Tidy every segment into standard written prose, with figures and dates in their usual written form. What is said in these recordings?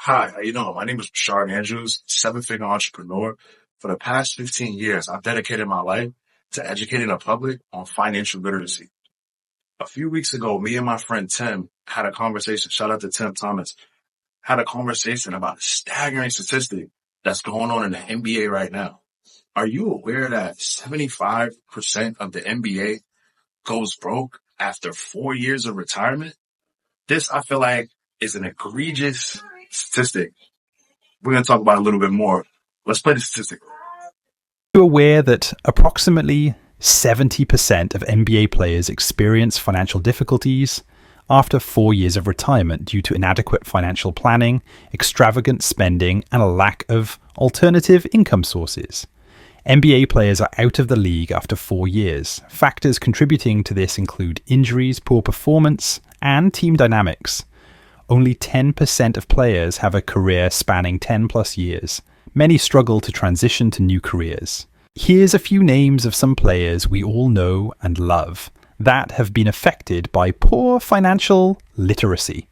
Hi, how you doing? My name is Rashard Andrews, seven-figure entrepreneur. For the past 15 years, I've dedicated my life to educating the public on financial literacy. A few weeks ago, me and my friend Tim had a conversation. Shout out to Tim Thomas. Had a conversation about a staggering statistic that's going on in the NBA right now. Are you aware that 75% of the NBA goes broke after 4 years of retirement? This, I feel like, is an egregious statistic. We're going to talk about it a little bit more. Let's play the statistic. Are you aware that approximately 70% of NBA players experience financial difficulties after 4 years of retirement due to inadequate financial planning, extravagant spending, and a lack of alternative income sources? NBA players are out of the league after 4 years. Factors contributing to this include injuries, poor performance, and team dynamics. Only 10% of players have a career spanning 10 plus years. Many struggle to transition to new careers. Here's a few names of some players we all know and love that have been affected by poor financial literacy.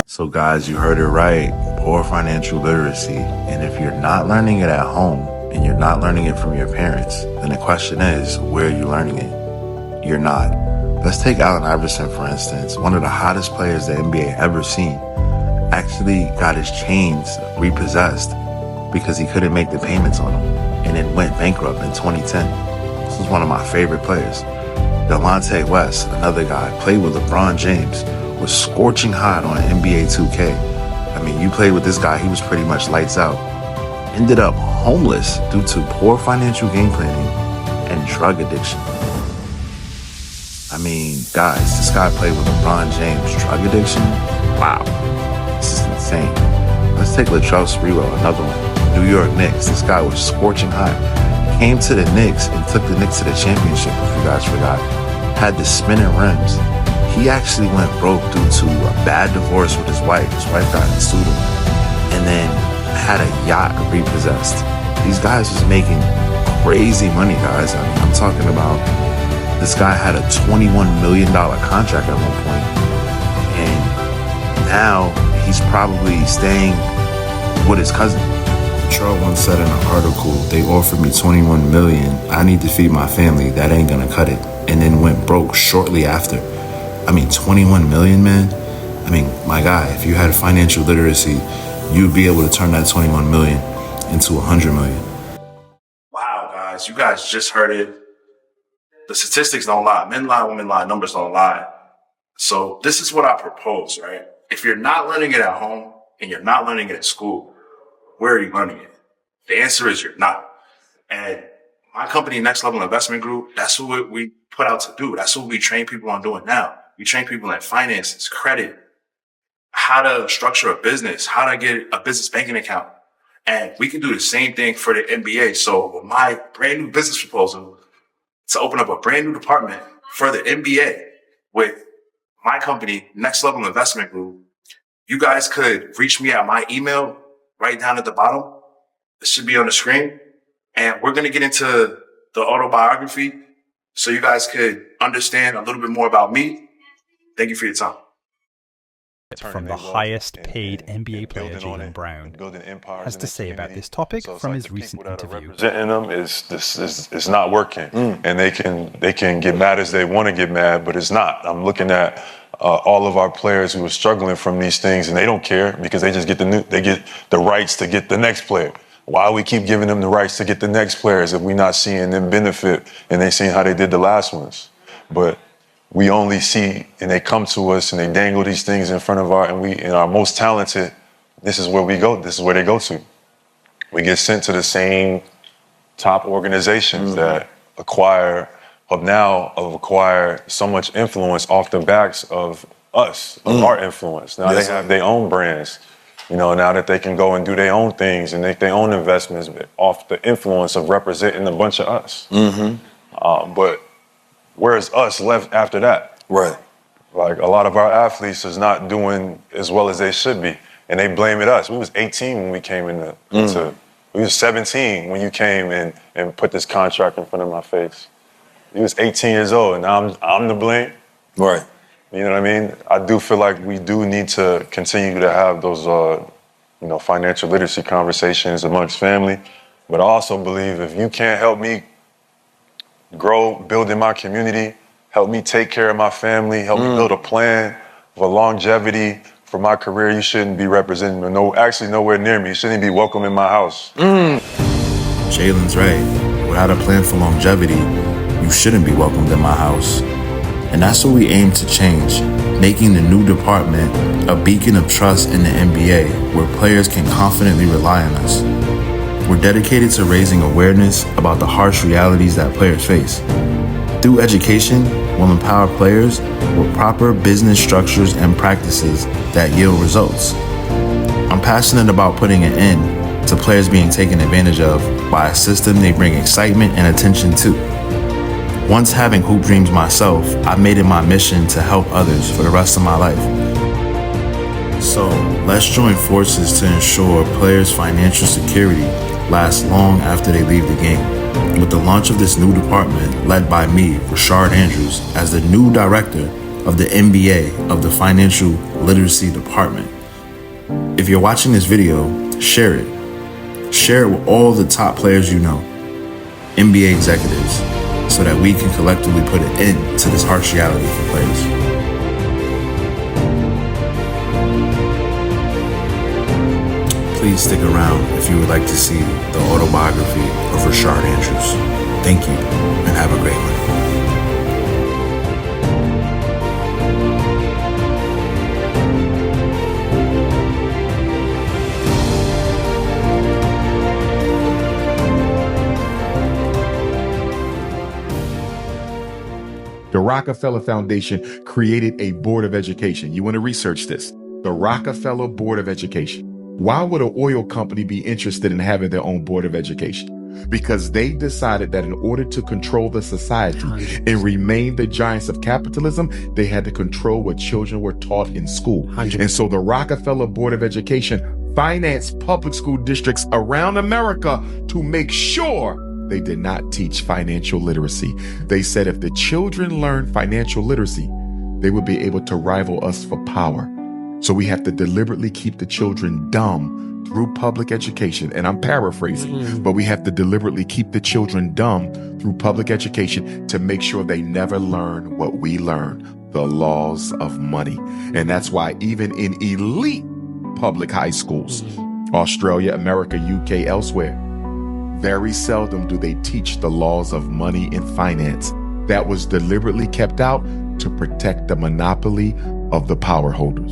So guys, you heard it right. Poor financial literacy. And if you're not learning it at home and you're not learning it from your parents, then the question is, where are you learning it? You're not. Let's take Allen Iverson, for instance, one of the hottest players the NBA ever seen. Actually got his chains repossessed because he couldn't make the payments on them and then went bankrupt in 2010. This is one of my favorite players. Delonte West, another guy, played with LeBron James, was scorching hot on NBA 2K. I mean, you played with this guy, he was pretty much lights out. Ended up homeless due to poor financial game planning and drug addiction. I mean, guys, this guy played with LeBron James. Drug addiction? Wow. This is insane. Let's take Latrell Sprewell, another one. New York Knicks. This guy was scorching hot. Came to the Knicks and took the Knicks to the championship, if you guys forgot. Had the spinning rims. He actually went broke due to a bad divorce with his wife. His wife got sued him. And then had a yacht repossessed. These guys was making crazy money, guys. I mean, I'm talking about this guy had a $21 million contract at one point, and now he's probably staying with his cousin. Charles once said in an article, they offered me $21 million. I need to feed my family. That ain't gonna cut it. And then went broke shortly after. I mean, $21 million, man. I mean, my guy, if you had financial literacy, you'd be able to turn that $21 million into $100 million. Wow, guys, you guys just heard it. The statistics don't lie. Men lie, women lie, numbers don't lie. So this is what I propose, right? If you're not learning it at home and you're not learning it at school, where are you learning it? The answer is you're not. And my company, Next Level Investment Group, that's what we put out to do. That's what we train people on doing now. We train people in finances, credit, how to structure a business, how to get a business banking account. And we can do the same thing for the NBA. So with my brand new business proposal, to open up a brand new department for the NBA with my company, Next Level Investment Group. You guys could reach me at my email right down at the bottom. It should be on the screen. And we're going to get into the autobiography so you guys could understand a little bit more about me. Thank you for your time. From the highest paid NBA player, Jaylen Brown, has to say about this topic from his recent interview. Representing them is not working, and they can get mad as they want to get mad, but it's not. I'm looking at all of our players who are struggling from these things, and they don't care because they just get the rights to get the next player. Why we keep giving them the rights to get the next players if we're not seeing them benefit and they seeing how they did the last ones? But we only see, and they come to us and they dangle these things in front of our most talented, this is where we go, this is where they go to. We get sent to the same top organizations that acquire so much influence off the backs of us, of our influence. Now they have their own brands, now that they can go and do their own things and make their own investments off the influence of representing a bunch of us. But where's us left after that? Right. Like a lot of our athletes is not doing as well as they should be. And they blame it us. We was 18 when we came we was 17 when you came and put this contract in front of my face. You was 18 years old and now I'm to blame. Right. You know what I mean? I do feel like we do need to continue to have those financial literacy conversations amongst family. But I also believe if you can't help me grow, build in my community, help me take care of my family, help me build a plan for longevity for my career, you shouldn't be representing actually nowhere near me. You shouldn't be welcome in my house. Jalen's right. Without a plan for longevity, you shouldn't be welcomed in my house. And that's what we aim to change, making the new department a beacon of trust in the NBA where players can confidently rely on us. We're dedicated to raising awareness about the harsh realities that players face. Through education, we'll empower players with proper business structures and practices that yield results. I'm passionate about putting an end to players being taken advantage of by a system they bring excitement and attention to. Once having hoop dreams myself, I made it my mission to help others for the rest of my life. So let's join forces to ensure players' financial security lasts long after they leave the game. With the launch of this new department led by me, Rashard Andrews, as the new director of the MBA of the Financial Literacy Department. If you're watching this video, share it. Share it with all the top players you know, NBA executives, so that we can collectively put an end to this harsh reality for players. Please stick around if you would like to see the autobiography of Rashard Andrews. Thank you, and have a great one. The Rockefeller Foundation created a board of education. You want to research this? The Rockefeller Board of Education. Why would an oil company be interested in having their own board of education? Because they decided that in order to control the society and remain the giants of capitalism, they had to control what children were taught in school. And so the Rockefeller Board of Education financed public school districts around America to make sure they did not teach financial literacy. They said if the children learn financial literacy, they would be able to rival us for power. So we have to deliberately keep the children dumb through public education. And I'm paraphrasing, but we have to deliberately keep the children dumb through public education to make sure they never learn what we learn, the laws of money. And that's why even in elite public high schools, Australia, America, UK, elsewhere, very seldom do they teach the laws of money and finance. That was deliberately kept out to protect the monopoly of the power holders.